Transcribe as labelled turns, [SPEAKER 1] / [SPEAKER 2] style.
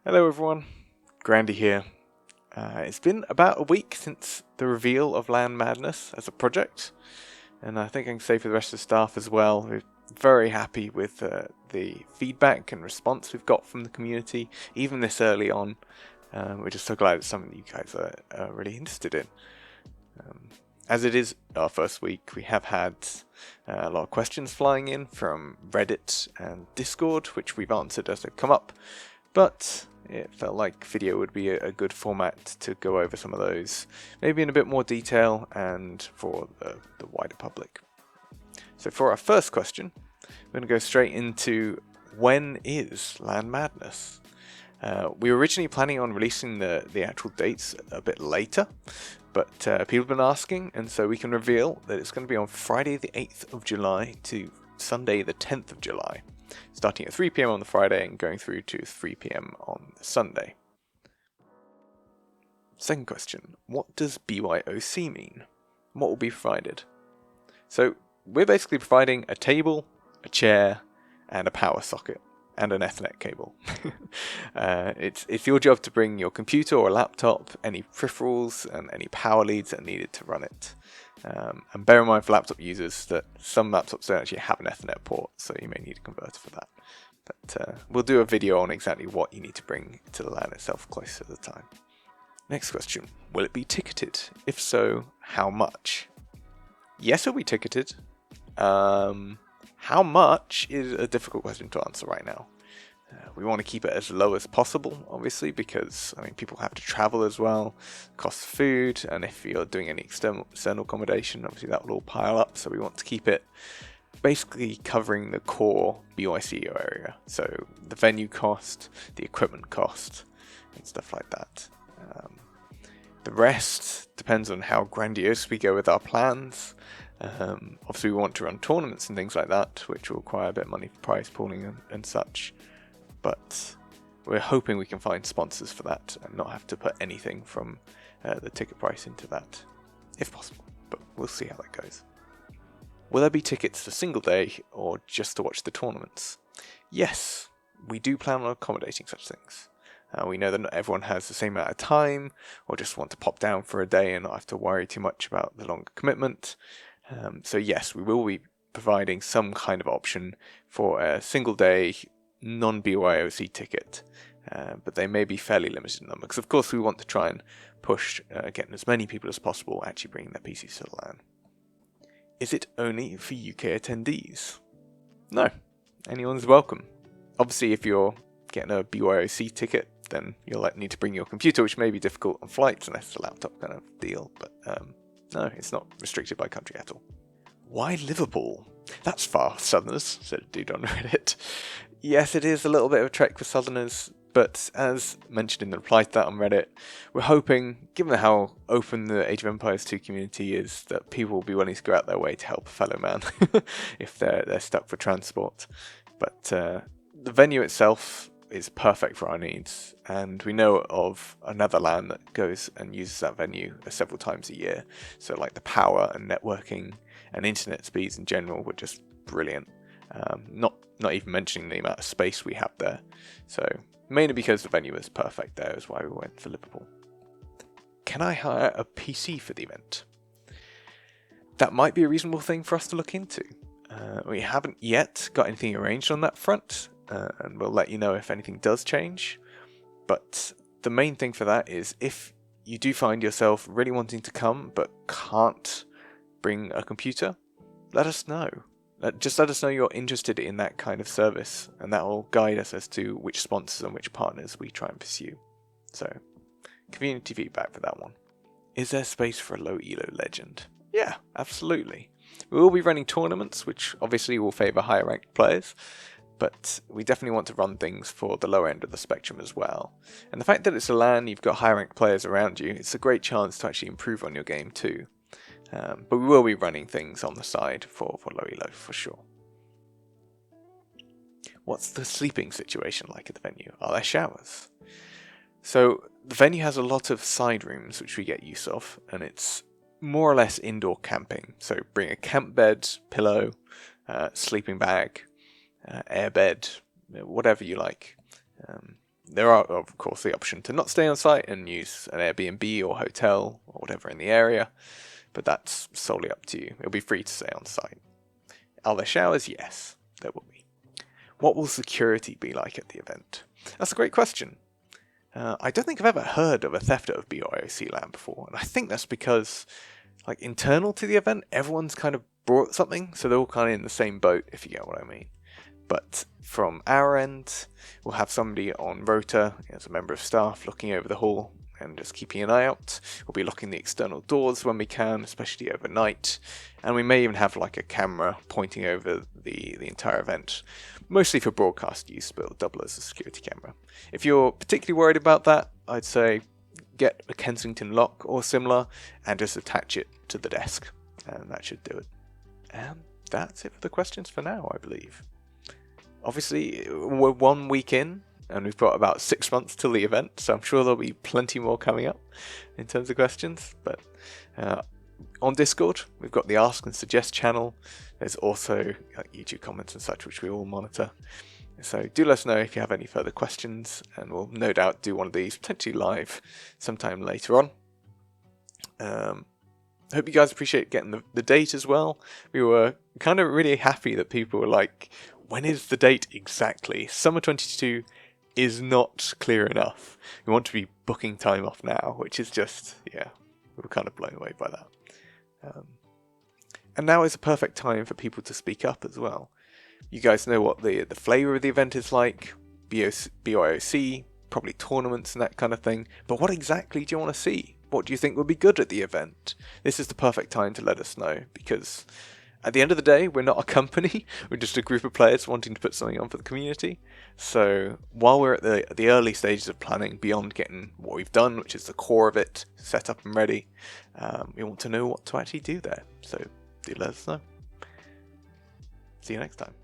[SPEAKER 1] Hello everyone, Grandy here. It's been about a week since the reveal of Land Madness as a project, and I think I can say for the rest of the staff as well, we're very happy with the feedback and response we've got from the community, even this early on. We're just so glad it's something that you guys are really interested in. As it is our first week, we have had a lot of questions flying in from Reddit and Discord, which we've answered as they've come up, but it felt like video would be a good format to go over some of those, maybe in a bit more detail and for the wider public. So for our first question, we're going to go straight into when is Land Madness? We were originally planning on releasing the actual dates a bit later, but people have been asking, and so we can reveal that it's going to be on Friday the 8th of July to Sunday the 10th of July. Starting at 3 PM on the Friday and going through to 3 PM on the Sunday. Second question, what does BYOC mean? What will be provided? So we're basically providing a table, a chair, and a power socket, and an Ethernet cable. It's your job to bring your computer or laptop, any peripherals, and any power leads that are needed to run it. And bear in mind for laptop users that some laptops don't actually have an Ethernet port, so you may need a converter for that. But we'll do a video on exactly what you need to bring to the LAN itself closer to the time. Next question, will it be ticketed? If so, how much? Yes, it'll be ticketed. How much is a difficult question to answer right now. We want to keep it as low as possible, obviously, because people have to travel as well, costs food, and if you're doing any external accommodation, obviously that will all pile up. So we want to keep it basically covering the core BYCO area. So the venue cost, the equipment cost, and stuff like that. The rest depends on how grandiose we go with our plans. Obviously we want to run tournaments and things like that, which will require a bit of money for prize pooling and such. But we're hoping we can find sponsors for that and not have to put anything from the ticket price into that, if possible. But we'll see how that goes. Will there be tickets for single day or just to watch the tournaments? Yes, we do plan on accommodating such things. We know that not everyone has the same amount of time or just want to pop down for a day and not have to worry too much about the longer commitment. So yes, we will be providing some kind of option for a single day non-BYOC ticket, but they may be fairly limited in number because of course we want to try and push getting as many people as possible actually bringing their PCs to the LAN. Is it only for UK attendees? No, anyone's welcome. Obviously if you're getting a BYOC ticket, then you'll need to bring your computer, which may be difficult on flights unless it's a laptop kind of deal, but no, it's not restricted by country at all. Why Liverpool? That's far, Southerners, said a dude on Reddit. Yes, it is a little bit of a trek for Southerners, but as mentioned in the reply to that on Reddit, we're hoping, given how open the Age of Empires 2 community is, that people will be willing to go out their way to help a fellow man if they're stuck for transport. But the venue itself is perfect for our needs, and we know of another LAN that goes and uses that venue several times a year. So like the power and networking and internet speeds in general were just brilliant. Not even mentioning the amount of space we have there. So mainly because the venue is perfect there is why we went for Liverpool. Can I hire a PC for the event? That might be a reasonable thing for us to look into. We haven't yet got anything arranged on that front, and we'll let you know if anything does change. But the main thing for that is if you do find yourself really wanting to come but can't bring a computer, let us know. Just let us know you're interested in that kind of service, and that will guide us as to which sponsors and which partners we try and pursue. So, community feedback for that one. Is there space for a low Elo Legend? Yeah, absolutely. We will be running tournaments, which obviously will favour higher ranked players, but we definitely want to run things for the lower end of the spectrum as well. And the fact that it's a LAN, you've got higher ranked players around you, it's a great chance to actually improve on your game too. But we will be running things on the side for low elo for sure. What's the sleeping situation like at the venue? Are there showers? So the venue has a lot of side rooms which we get use of, and it's more or less indoor camping. So bring a camp bed, pillow, sleeping bag, air bed, whatever you like. There are, of course, the option to not stay on site and use an Airbnb or hotel or whatever in the area, but that's solely up to you. It'll be free to stay on site. Are there showers? Yes, there will be. What will security be like at the event? That's a great question. I don't think I've ever heard of a theft of BYOC land before, and I think that's because, like, internal to the event, everyone's kind of brought something, so they're all kind of in the same boat, if you get what I mean. But from our end, we'll have somebody on rota as a member of staff looking over the hall and just keeping an eye out. We'll be locking the external doors when we can, especially overnight. And we may even have like a camera pointing over the entire event, mostly for broadcast use, but it'll double as a security camera. If you're particularly worried about that, I'd say get a Kensington lock or similar and just attach it to the desk. And that should do it. And that's it for the questions for now, I believe. Obviously, we're 1 week in, and we've got about 6 months till the event, so I'm sure there'll be plenty more coming up in terms of questions. But on Discord, we've got the Ask and Suggest channel. There's also YouTube comments and such, which we all monitor. So do let us know if you have any further questions, and we'll no doubt do one of these potentially live sometime later on. I hope you guys appreciate getting the date as well. We were kind of really happy that people were like, when is the date exactly? Summer 22 is not clear enough. We want to be booking time off now, which is just, yeah, we were kind of blown away by that. And now is a perfect time for people to speak up as well. You guys know what the flavour of the event is like, BYOC, probably tournaments and that kind of thing, but what exactly do you want to see? What do you think would be good at the event? This is the perfect time to let us know, because at the end of the day, we're not a company, we're just a group of players wanting to put something on for the community. So while we're at the early stages of planning, beyond getting what we've done, which is the core of it, set up and ready, we want to know what to actually do there. So do let us know. See you next time.